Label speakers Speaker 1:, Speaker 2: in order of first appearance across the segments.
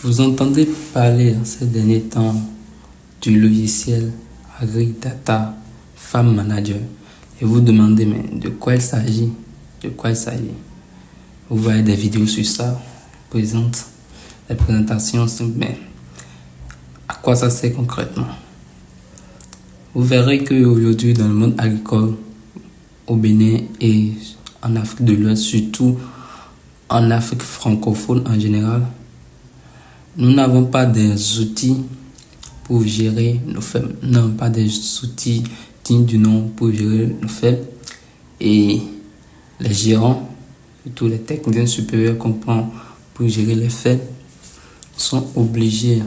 Speaker 1: Vous entendez parler en ces derniers temps du logiciel AgriData Farm Manager et vous demandez mais de quoi il s'agit? De quoi il s'agit? Vous voyez des vidéos sur ça, présente des présentations simples, mais à quoi ça sert concrètement? Vous verrez qu'aujourd'hui dans le monde agricole, au Bénin et en Afrique de l'Ouest, surtout en Afrique francophone en général, nous n'avons pas des outils pour gérer nos fermes. Nous n'avons pas des outils dignes du nom pour gérer nos fermes. Et les gérants, surtout les techniciens supérieurs qu'on prend pour gérer les fermes, sont obligés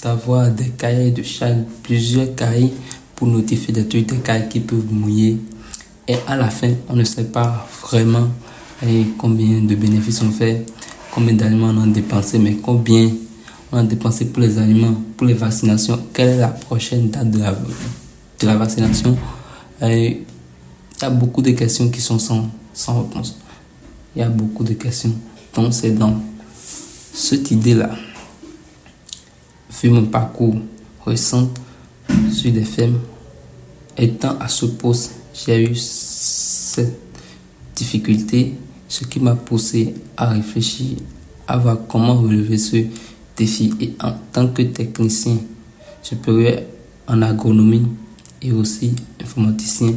Speaker 1: d'avoir des cahiers de charges, plusieurs cahiers pour notifier des trucs, des cahiers qui peuvent mouiller. Et à la fin, on ne sait pas vraiment combien de bénéfices on fait, combien d'aliments on a dépensé, mais combien on a dépensé pour les aliments, pour les vaccinations, quelle est la prochaine date de la vaccination. Il y a beaucoup de questions qui sont sans réponse. Il y a beaucoup de questions. Donc c'est dans cette idée-là, vu mon parcours récent sur des fermes, étant à ce poste, j'ai eu cette difficulté, ce qui m'a poussé à réfléchir, à voir comment relever ce défi. Et en tant que technicien supérieur en agronomie et aussi informaticien,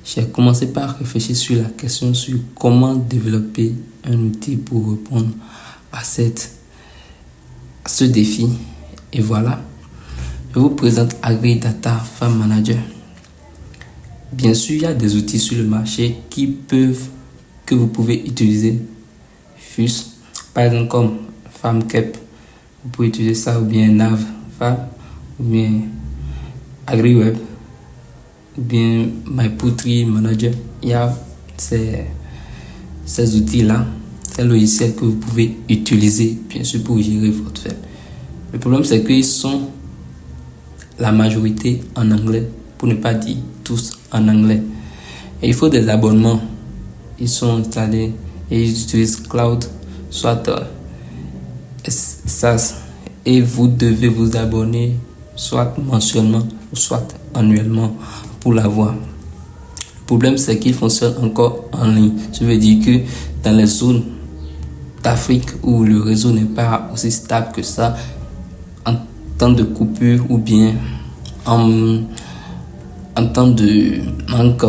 Speaker 1: j'ai commencé par réfléchir sur la question sur comment développer un outil pour répondre à ce défi. Et voilà, je vous présente AgriData Farm Manager. Bien sûr, il y a des outils sur le marché que vous pouvez utiliser juste, par exemple comme FarmCap, vous pouvez utiliser ça, ou bien NavFarm, ou bien AgriWeb, ou bien MyPoultry Manager. Il y a ces outils-là, ces logiciels que vous pouvez utiliser, bien sûr, pour gérer votre ferme. Le problème, c'est qu'ils sont la majorité en anglais, pour ne pas dire tous en anglais. Et il faut des abonnements. Ils sont installés et ils utilisent Cloud, soit SaaS. Et vous devez vous abonner soit mensuellement ou soit annuellement pour l'avoir. Le problème, c'est qu'ils fonctionnent encore en ligne. Je veux dire que dans les zones d'Afrique où le réseau n'est pas aussi stable que ça, en temps de coupure ou bien en temps de manque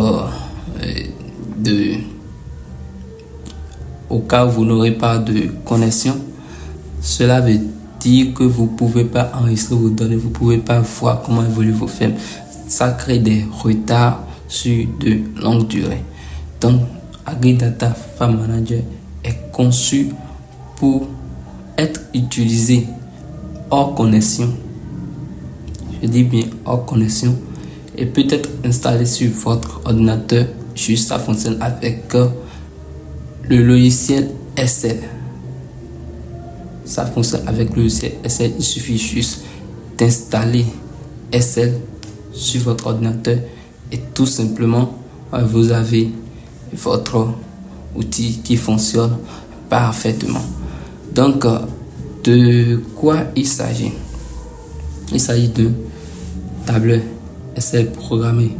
Speaker 1: au cas où vous n'aurez pas de connexion, cela veut dire que vous ne pouvez pas enregistrer vos données, vous ne pouvez pas voir comment évoluent vos fermes. Ça crée des retards sur de longue durée. Donc, AgriData Farm Manager est conçu pour être utilisé hors connexion. Je dis bien hors connexion. Et peut être installé sur votre ordinateur. Juste, ça fonctionne avec le logiciel Excel. Ça fonctionne avec le logiciel Excel. Il suffit juste d'installer Excel sur votre ordinateur et tout simplement, vous avez votre outil qui fonctionne parfaitement. Donc, de quoi il s'agit? Il s'agit de tableur Excel programmé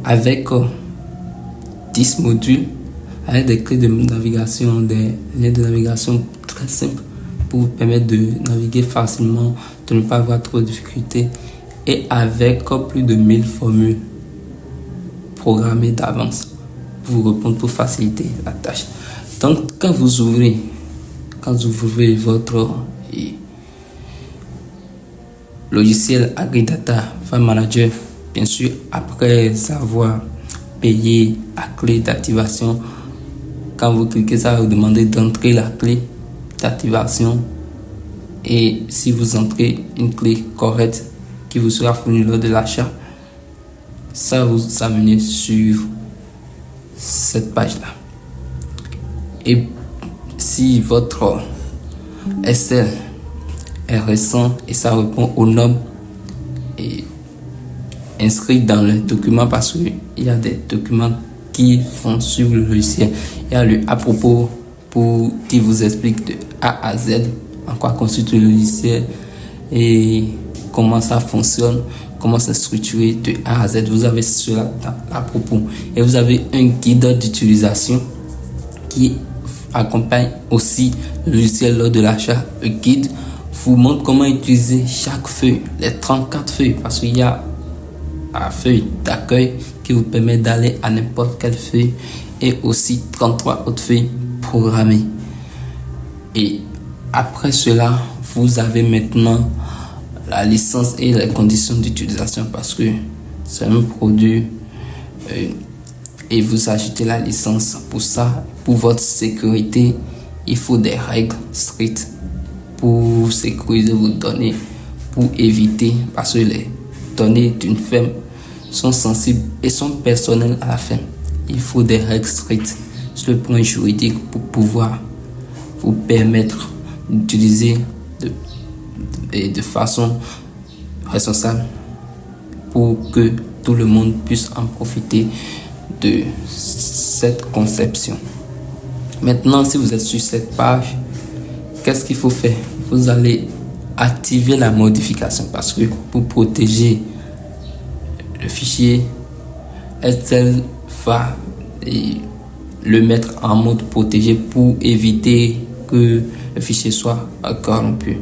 Speaker 1: avec 10 modules, avec des clés de navigation, des liens de navigation très simples pour vous permettre de naviguer facilement, de ne pas avoir trop de difficultés, et avec plus de 1000 formules programmées d'avance pour vous répondre, pour faciliter la tâche. Donc quand vous ouvrez votre logiciel AgriData Farm Manager, bien sûr, après avoir payé la clé d'activation, quand vous cliquez, ça va vous demander d'entrer la clé d'activation. Et si vous entrez une clé correcte qui vous sera fournie lors de l'achat, ça va vous amener sur cette page-là. Et si votre Excel est récent et ça répond aux normes et inscrit dans le document, parce qu'il y a des documents qui font suivre le logiciel. Il y a le à propos qui vous explique de A à Z en quoi consiste le logiciel et comment ça fonctionne, comment c'est structuré de A à Z. Vous avez cela à propos. Et vous avez un guide d'utilisation qui accompagne aussi le logiciel lors de l'achat. Le guide vous montre comment utiliser chaque feuille, les 34 feuilles, parce qu'il y a la feuille d'accueil qui vous permet d'aller à n'importe quelle feuille et aussi 33 autres feuilles programmées. Et après cela, vous avez maintenant la licence et les conditions d'utilisation, parce que c'est un produit et vous achetez la licence. Pour ça, pour votre sécurité, il faut des règles strictes pour sécuriser vos données, pour éviter, parce que les données d'une firme sont sensibles et sont personnelles à la firme. Il faut des règles strictes sur le plan juridique pour pouvoir vous permettre d'utiliser de façon responsable pour que tout le monde puisse en profiter de cette conception. Maintenant, si vous êtes sur cette page, qu'est-ce qu'il faut faire? Vous allez activer la modification, parce que pour protéger le fichier, Excel va le mettre en mode protégé pour éviter que le fichier soit corrompu.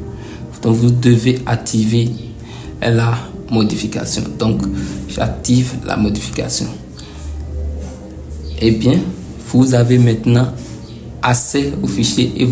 Speaker 1: Donc vous devez activer la modification. Donc j'active la modification. Eh bien, vous avez maintenant accès au fichier et